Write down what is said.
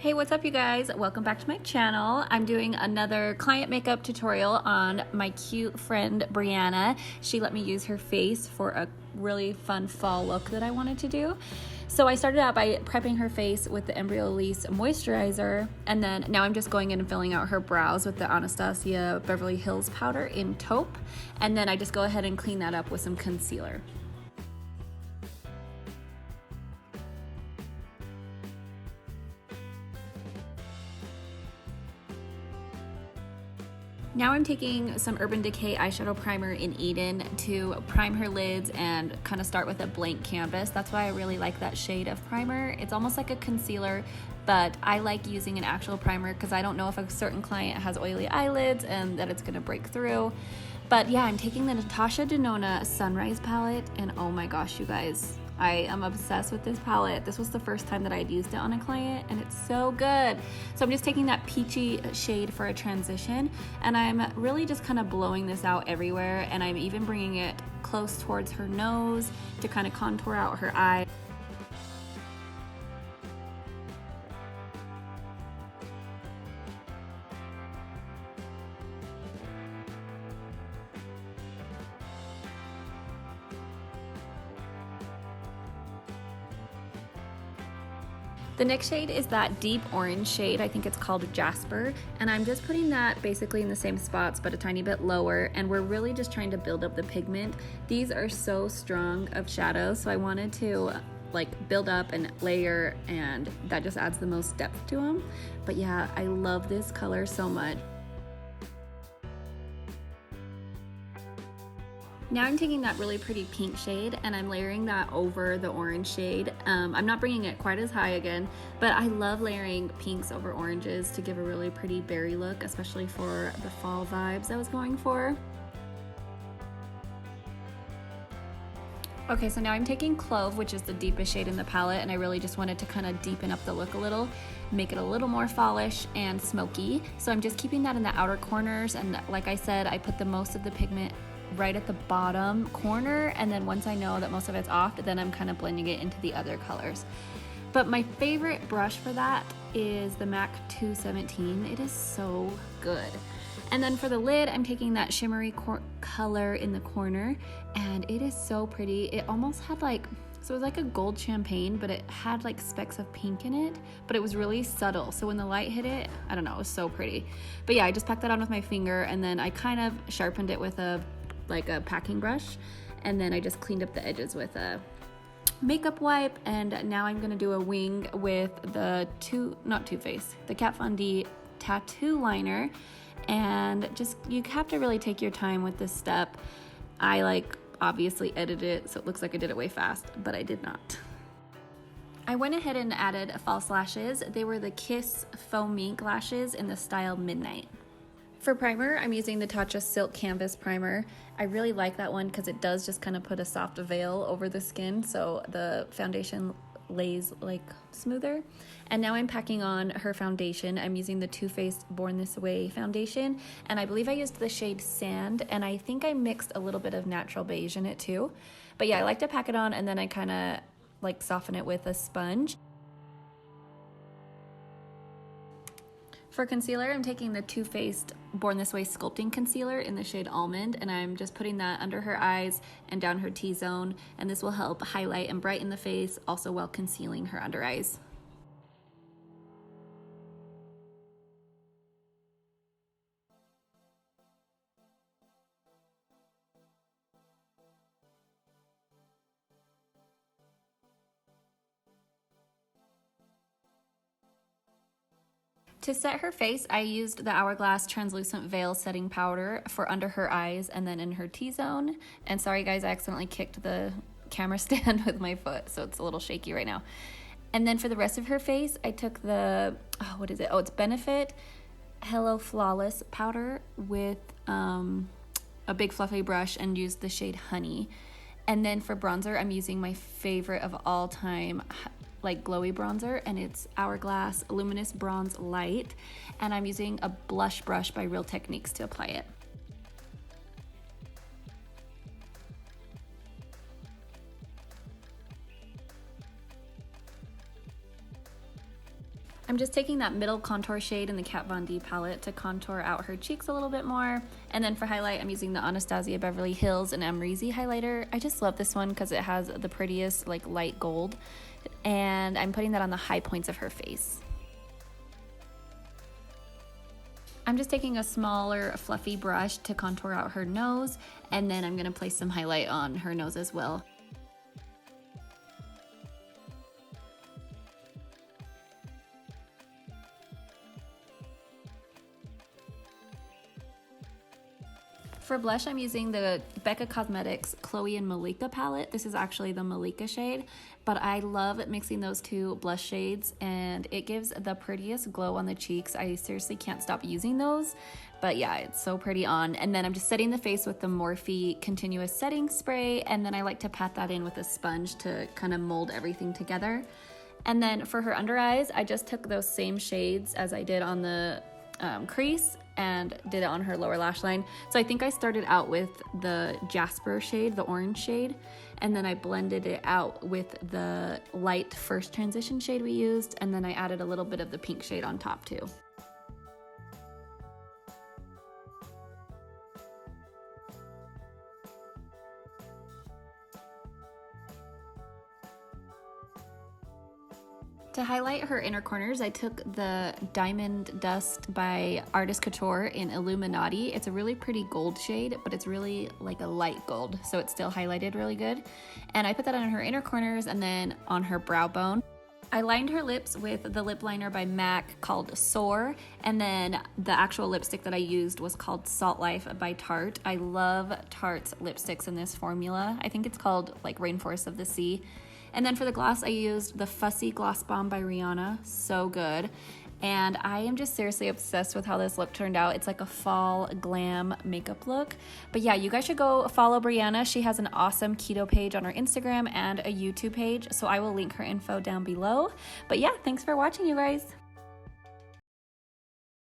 Hey, what's up you guys? Welcome back to my channel. I'm doing another client makeup tutorial on my cute friend Breanna. She let me use her face for a really fun fall look that I wanted to do. So I started out by prepping her face with the Embryolisse Moisturizer, and then now I'm just going in and filling out her brows with the Anastasia Beverlyhills powder in Taupe, and then I just go ahead and clean that up with some concealer. Now I'm taking some Urban Decay eyeshadow primer in Eden to prime her lids and kind of start with a blank canvas. That's why I really like that shade of primer. It's almost like a concealer, but I like using an actual primer because I don't know if a certain client has oily eyelids and that it's gonna break through. But yeah, I'm taking the Natasha Denona Sunrise palette, and oh my gosh, you guys, I am obsessed with this palette. This was the first time that I'd used it on a client, and it's so good. So I'm just taking that peachy shade for a transition, and I'm really just kind of blowing this out everywhere, and I'm even bringing it close towards her nose to kind of contour out her eye. The next shade is that deep orange shade. I think it's called Jasper, and I'm just putting that basically in the same spots but a tiny bit lower, and we're really just trying to build up the pigment. These are so strong of shadows, so I wanted to like build up and layer, and that just adds the most depth to them. But yeah, I love this color so much. Now I'm taking that really pretty pink shade and I'm layering that over the orange shade. I'm not bringing it quite as high again, but I love layering pinks over oranges to give a really pretty berry look, especially for the fall vibes I was going for. Okay, so now I'm taking Clove, which is the deepest shade in the palette, and I really just wanted to kind of deepen up the look a little, make it a little more fallish and smoky. So I'm just keeping that in the outer corners, and like I said, I put the most of the pigment right at the bottom corner, and then once I know that most of it's off, then I'm kind of blending it into the other colors. But my favorite brush for that is the MAC 217. It is so good. And then for the lid, I'm taking that shimmery color in the corner, and it is so pretty. It almost had like, so it was like a gold champagne, but it had like specks of pink in it, but it was really subtle. So when the light hit it, I don't know, it was so pretty. But yeah, I just packed that on with my finger, and then I kind of sharpened it with a packing brush, and then I just cleaned up the edges with a makeup wipe. And now I'm gonna do a wing with the the Kat Von D tattoo liner, and just, you have to really take your time with this step. I obviously edited it so it looks like I did it way fast, but I did not. I went ahead and added false lashes. They were the Kiss Faux Mink lashes in the style Midnight. For primer, I'm using the Tatcha Silk Canvas Primer. I really like that one because it does just kind of put a soft veil over the skin, so the foundation lays like smoother. And now I'm packing on her foundation. I'm using the Too Faced Born This Way foundation, and I believe I used the shade Sand, and I think I mixed a little bit of natural beige in it too. But yeah, I like to pack it on and then I kind of like soften it with a sponge. For concealer, I'm taking the Too Faced Born This Way Sculpting Concealer in the shade Almond, and I'm just putting that under her eyes and down her T-zone, and this will help highlight and brighten the face, also while concealing her under eyes. To set her face, I used the Hourglass Translucent Veil Setting Powder for under her eyes and then in her T-zone. And sorry guys, I accidentally kicked the camera stand with my foot, so it's a little shaky right now. And then for the rest of her face, I took the, what is it? Oh, it's Benefit Hello Flawless powder with a big fluffy brush and used the shade Honey. And then for bronzer, I'm using my favorite of all time, like glowy bronzer, and it's Hourglass Luminous Bronze Light, and I'm using a blush brush by Real Techniques to apply it. I'm I'm just taking that middle contour shade in the Kat Von D palette to contour out her cheeks a little bit more. And then for highlight, I'm using the Anastasia Beverlyhills and Embryolisse highlighter. I just love this one because it has the prettiest like light gold. And I'm putting that on the high points of her face. I'm just taking a smaller fluffy brush to contour out her nose, and then I'm gonna place some highlight on her nose as well. For blush, I'm using the Becca Cosmetics Chloe and Malika palette. This is actually the Malika shade, but I love mixing those two blush shades and it gives the prettiest glow on the cheeks. I seriously can't stop using those, but yeah, it's so pretty on. And then I'm just setting the face with the Morphe Continuous Setting Spray, and then I like to pat that in with a sponge to kind of mold everything together. And then for her under eyes, I just took those same shades as I did on the crease and did it on her lower lash line. So I think I started out with the Jasper shade, the orange shade, and then I blended it out with the light first transition shade we used, and then I added a little bit of the pink shade on top too. To highlight her inner corners, I took the Diamond Dust by Artist Couture in Illuminati. It's a really pretty gold shade, but it's really like a light gold, so it's still highlighted really good. And I put that on her inner corners and then on her brow bone. I lined her lips with the lip liner by MAC called Soar, and then the actual lipstick that I used was called Salt Life by Tarte. I love Tarte's lipsticks in this formula. I think it's called like Rainforest of the Sea. And then for the gloss, I used the Fussy Gloss Bomb by Breanna. So good. And I am just seriously obsessed with how this look turned out. It's like a fall glam makeup look. But yeah, you guys should go follow Breanna. She has an awesome keto page on her Instagram and a YouTube page. So I will link her info down below. But yeah, thanks for watching, you guys.